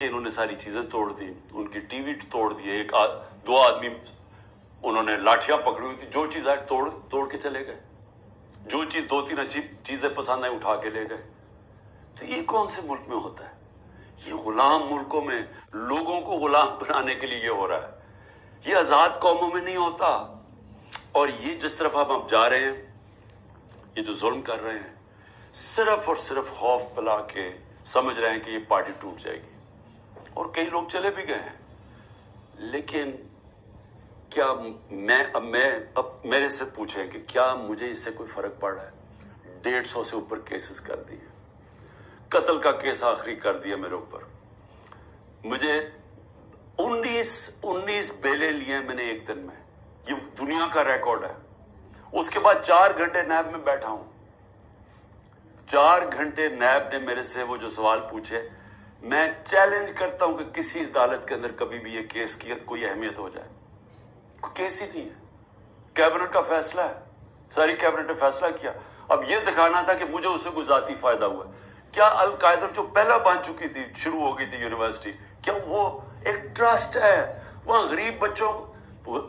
इन्होंने सारी चीजें तोड़ दी, उनकी टीवी तोड़ दिए, दो आदमी उन्होंने लाठियां पकड़ी हुई थी, जो चीज आए तोड़ के चले गए, जो चीज दो तीन अच्छी चीजें पसंद आई उठा के ले गए। तो ये कौन से मुल्क में होता है? ये गुलाम मुल्कों में लोगों को गुलाम बनाने के लिए ये हो रहा है। ये आजाद कौमों में नहीं होता। और ये जिस तरफ हम अब जा रहे हैं, ये जो जुल्म कर रहे हैं, सिर्फ और सिर्फ खौफ पिला के समझ रहे हैं कि ये पार्टी टूट जाएगी। और कई लोग चले भी गए हैं। लेकिन क्या अब मेरे से पूछें कि क्या मुझे इससे कोई फर्क पड़ रहा है? 150 से ऊपर केसेस कर दिए, कत्ल का केस आखिरी कर दिया मेरे ऊपर। मुझे 19 बेले लिए मैंने एक दिन में, ये दुनिया का रिकॉर्ड है। उसके बाद 4 घंटे नैब में बैठा हूं। 4 घंटे नैब ने मेरे से वो जो सवाल पूछे, मैं चैलेंज करता हूं कि किसी अदालत के अंदर कभी भी ये केस की कोई अहमियत हो जाए। कोई केस ही नहीं है, कैबिनेट का फैसला है, सारी कैबिनेट ने फैसला किया। अब ये दिखाना था कि मुझे उससे कोई जाती फायदा हुआ। क्या अल कायदा जो पहला बन चुकी थी, शुरू हो गई थी यूनिवर्सिटी, क्या वो एक ट्रस्ट है? वहां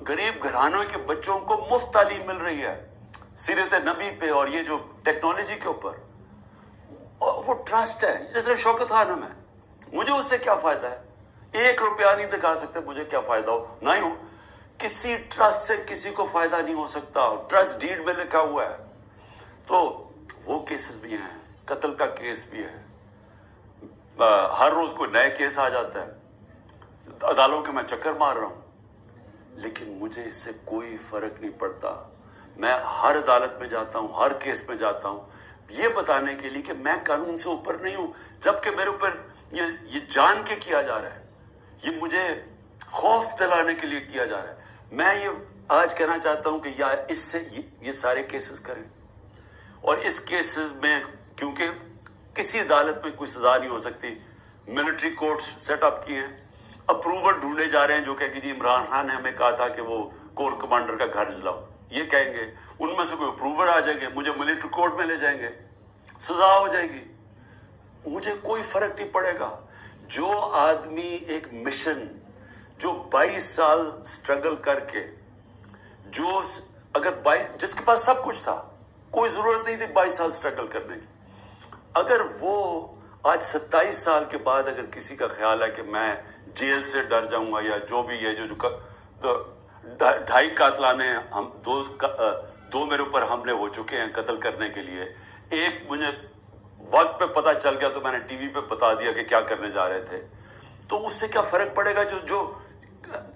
गरीब घरानों के बच्चों को मुफ्त तालीम मिल रही है सीरत नबी पे और ये जो टेक्नोलॉजी के ऊपर, वो ट्रस्ट है। जैसे शौकत खानम है, मुझे उससे क्या फायदा है? 1 रुपया नहीं दिखा सकते, मुझे क्या फायदा हो? नहीं हो, किसी ट्रस्ट से किसी को फायदा नहीं हो सकता। ट्रस्ट डीड में लिखा हुआ है। तो वो केसेस भी हैं, कत्ल का केस भी है, हर रोज कोई नया केस आ जाता है। अदालतों के मैं चक्कर मार रहा हूं, लेकिन मुझे इससे कोई फर्क नहीं पड़ता। मैं हर अदालत में जाता हूं, हर केस में जाता हूं, ये बताने के लिए कि मैं कानून से ऊपर नहीं हूं। जबकि मेरे ऊपर ये जान के किया जा रहा है, ये मुझे खौफ दिलाने के लिए किया जा रहा है। मैं ये आज कहना चाहता हूं कि यार इससे ये सारे केसेस करें। और इस केसेस में क्योंकि किसी अदालत में कोई सजा नहीं हो सकती, मिलिट्री कोर्ट्स सेटअप किए हैं, अप्रूवर ढूंढे जा रहे हैं जो कहे कि जी इमरान खान ने हमें कहा था कि वो कोर कमांडर का घर जलाओ, ये कहेंगे, उनमें से कोई अप्रूवर आ जाएंगे, मुझे मिलिट्री कोर्ट में ले जाएंगे, सजा हो जाएगी, मुझे कोई फर्क नहीं पड़ेगा। जो आदमी एक मिशन, जो 22 साल स्ट्रगल करके, जो अगर जिसके पास सब कुछ था, कोई जरूरत नहीं थी 22 साल स्ट्रगल करने की, अगर वो आज 27 साल के बाद अगर किसी का ख्याल है कि मैं जेल से डर जाऊंगा या जो भी है, जो 2.5 कातलाने हम दो मेरे ऊपर हमले हो चुके हैं कत्ल करने के लिए। एक मुझे वक्त पे पता चल गया तो मैंने टीवी पे बता दिया कि क्या करने जा रहे थे। तो उससे क्या फर्क पड़ेगा? जो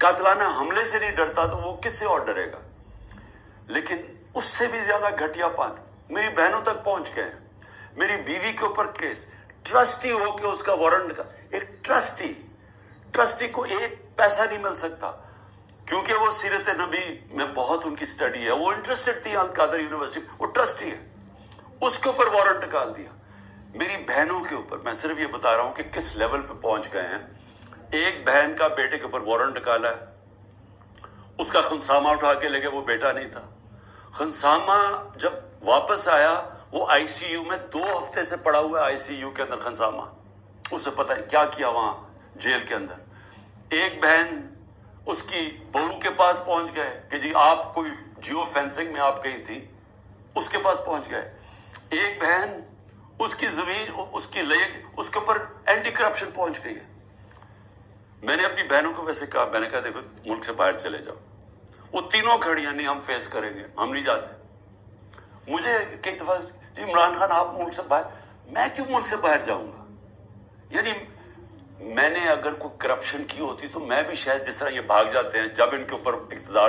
कातलाना हमले से नहीं डरता तो वो किससे और डरेगा? लेकिन उससे भी ज्यादा घटियापन मेरी बहनों तक पहुंच गए। मेरी बीवी के ऊपर केस, ट्रस्टी हो के उसका वारंट का, एक ट्रस्टी को 1 पैसा नहीं मिल सकता क्योंकि वो सीरत नबी में बहुत उनकी स्टडी है, वो इंटरेस्टेड थी अल कादर यूनिवर्सिटी, वो ट्रस्टी है, उसके ऊपर वारंट निकाल दिया। मेरी बहनों के ऊपर, मैं सिर्फ ये बता रहा हूं कि किस लेवल पे पहुंच गए हैं। एक बहन का बेटे के ऊपर वारंट निकाला है, उसका खनसामा उठा के लेके, वो बेटा नहीं था। खनसामा जब वापस आया, वो आईसीयू में 2 हफ्ते से पड़ा हुआ है, आईसीयू के अंदर खनसामा, उसे पता है क्या किया वहां जेल के अंदर। एक बहन उसकी बहू के पास पहुंच गए कि जी आप कोई जियो फेंसिंग में आप गई थी, उसके पास पहुंच गए। एक बहन उसकी जमीन, उसके ऊपर एंटी करप्शन पहुंच गई है। मैंने अपनी बहनों को वैसे कहा, मैंने कहा देखो मुल्क से बाहर चले जाओ। वो तीनों खड़ियां, नहीं हम फेस करेंगे, हम नहीं जाते। मुझे कई दफा जी इमरान खान आप मुल्क से बाहर, मैं क्यों मुल्क से बाहर जाऊंगा? यानी मैंने अगर कोई करप्शन की होती तो मैं भी शायद, जिस तरह ये भाग जाते हैं जब इनके ऊपर इक़्तिदार